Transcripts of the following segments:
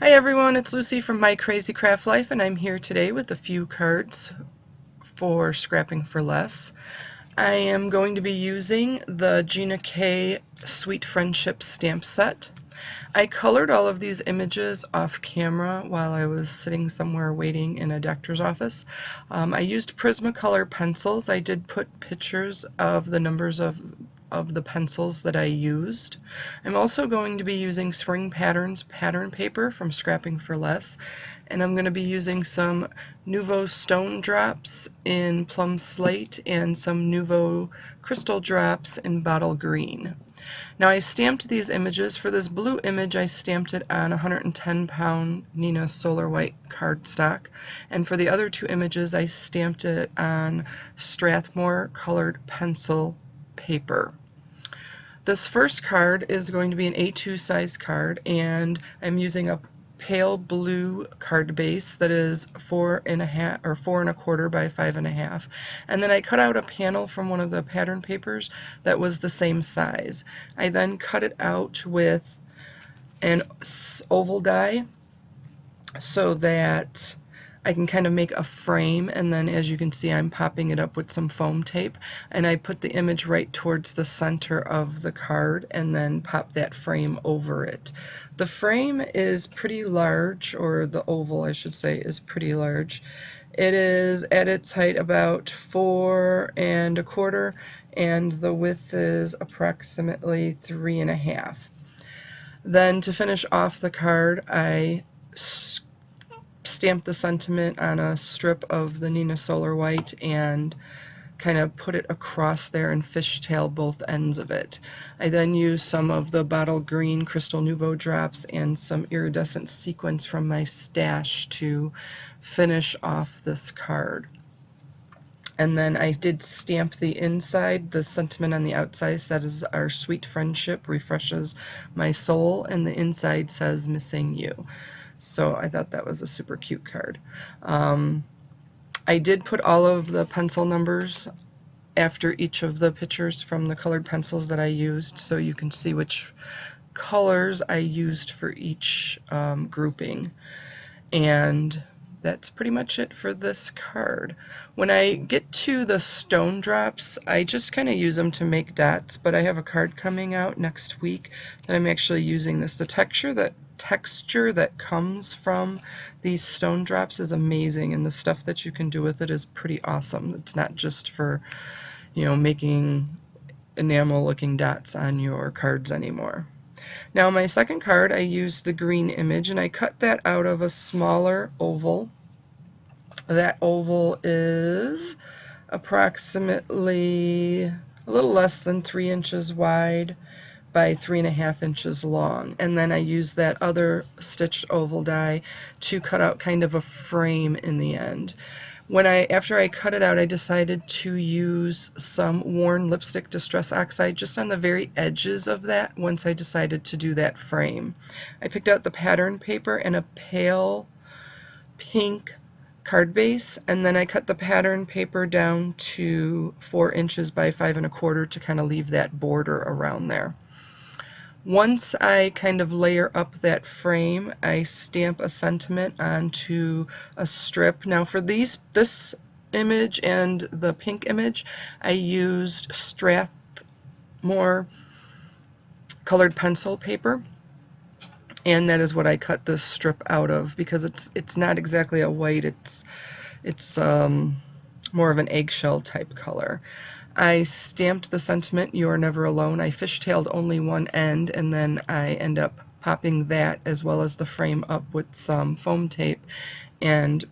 Hi everyone, it's Lucy from My Crazy Craft Life, and I'm here today with a few cards for scrapping for less. I am going to be using the Gina Sweet Friendship stamp set. I colored all of these images off camera while I was sitting somewhere waiting in a doctor's office. I used Prismacolor pencils. I did put pictures of the numbers of the pencils that I used. I'm also going to be using Spring Patterns pattern paper from Scrapping for Less, and I'm going to be using some Nouveau Stone Drops in Plum Slate and some Nouveau Crystal Drops in Bottle Green. Now I stamped these images. For this blue image I stamped it on 110-pound Nina Solar White cardstock, and for the other two images I stamped it on Strathmore colored pencil paper. This first card is going to be an A2 size card, and I'm using a pale blue card base that is 4.5 or 4.25 by 5.5, and then I cut out a panel from one of the pattern papers that was the same size. I then cut it out with an oval die so that I can kind of make a frame, and then as you can see I'm popping it up with some foam tape, and I put the image right towards the center of the card and then pop that frame over it. The frame is pretty large, or the oval I should say is pretty large. It is at its height about 4.25, and the width is approximately 3.5. Then to finish off the card I stamped the sentiment on a strip of the Nina Solar White and kind of put it across there and fishtail both ends of it. I then used some of the Bottle Green Crystal Nouveau drops and some iridescent sequins from my stash to finish off this card. And then I did stamp the inside. The sentiment on the outside says our sweet friendship refreshes my soul, and the inside says missing you. So I thought that was a super cute card. I did put all of the pencil numbers after each of the pictures from the colored pencils that I used, so you can see which colors I used for each grouping. And that's pretty much it for this card. When I get to the stone drops, I just kind of use them to make dots, but I have a card coming out next week that I'm actually using this. The texture that comes from these stone drops is amazing, and the stuff that you can do with it is pretty awesome. It's not just for, making enamel looking dots on your cards anymore. Now my second card, I used the green image, and I cut that out of a smaller oval. That oval is approximately a little less than 3 inches wide by 3.5 inches long, and then I used that other stitched oval die to cut out kind of a frame in the end. After I cut it out, I decided to use some worn lipstick Distress Oxide just on the very edges of that once I decided to do that frame. I picked out the pattern paper and a pale pink card base, and then I cut the pattern paper down to 4 inches by 5.25 to kind of leave that border around there. Once I kind of layer up that frame, I stamp a sentiment onto a strip. Now for this image and the pink image, I used Strathmore colored pencil paper, and that is what I cut this strip out of, because it's not exactly a white, it's more of an eggshell type color. I stamped the sentiment, "You are never alone." I fishtailed only one end, and then I end up popping that as well as the frame up with some foam tape and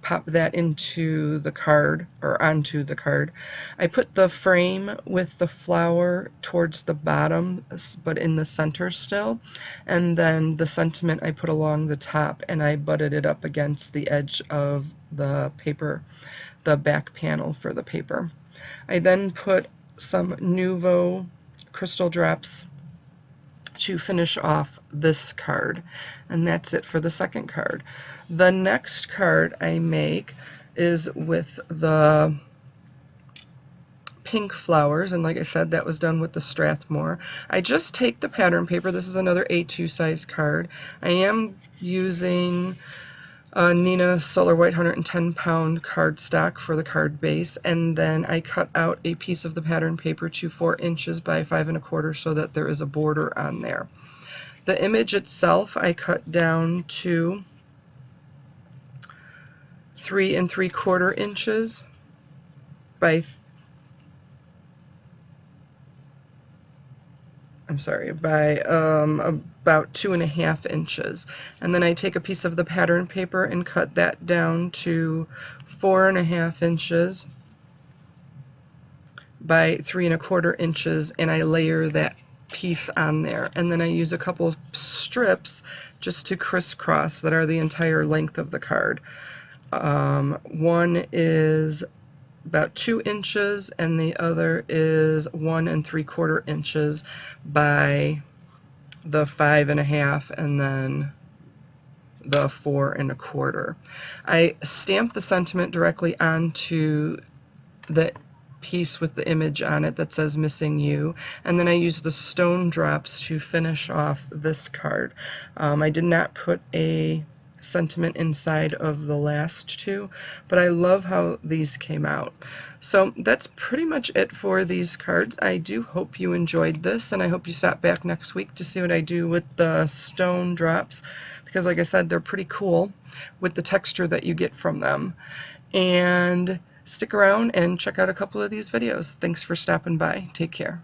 pop that into the card, or onto the card. I put the frame with the flower towards the bottom, but in the center still, and then the sentiment I put along the top, and I butted it up against the edge of the paper, the back panel for the paper. I then put some Nouveau crystal drops to finish off this card, and that's it for the second card. The next card I make is with the pink flowers, and like I said, that was done with the Strathmore. I just take the pattern paper. This is another A2 size card. I am using Nina Solar White 110 pound cardstock for the card base, and then I cut out a piece of the pattern paper to 4 inches by 5 1/4 so that there is a border on there. The image itself I cut down to 3 3/4 inches by about 2 1/2 inches. And then I take a piece of the pattern paper and cut that down to 4 1/2 inches by 3 1/4 inches, and I layer that piece on there. And then I use a couple of strips just to crisscross that are the entire length of the card. One is about 2 inches and the other is 1 3/4 inches by the 5 1/2 and then the 4 1/4. I stamp the sentiment directly onto the piece with the image on it that says missing you, and then I use the stone drops to finish off this card. I did not put a sentiment inside of the last two, but I love how these came out. So that's pretty much it for these cards. I do hope you enjoyed this, and I hope you stop back next week to see what I do with the stone drops, because like I said, they're pretty cool with the texture that you get from them. And stick around and check out a couple of these videos. Thanks for stopping by. Take care.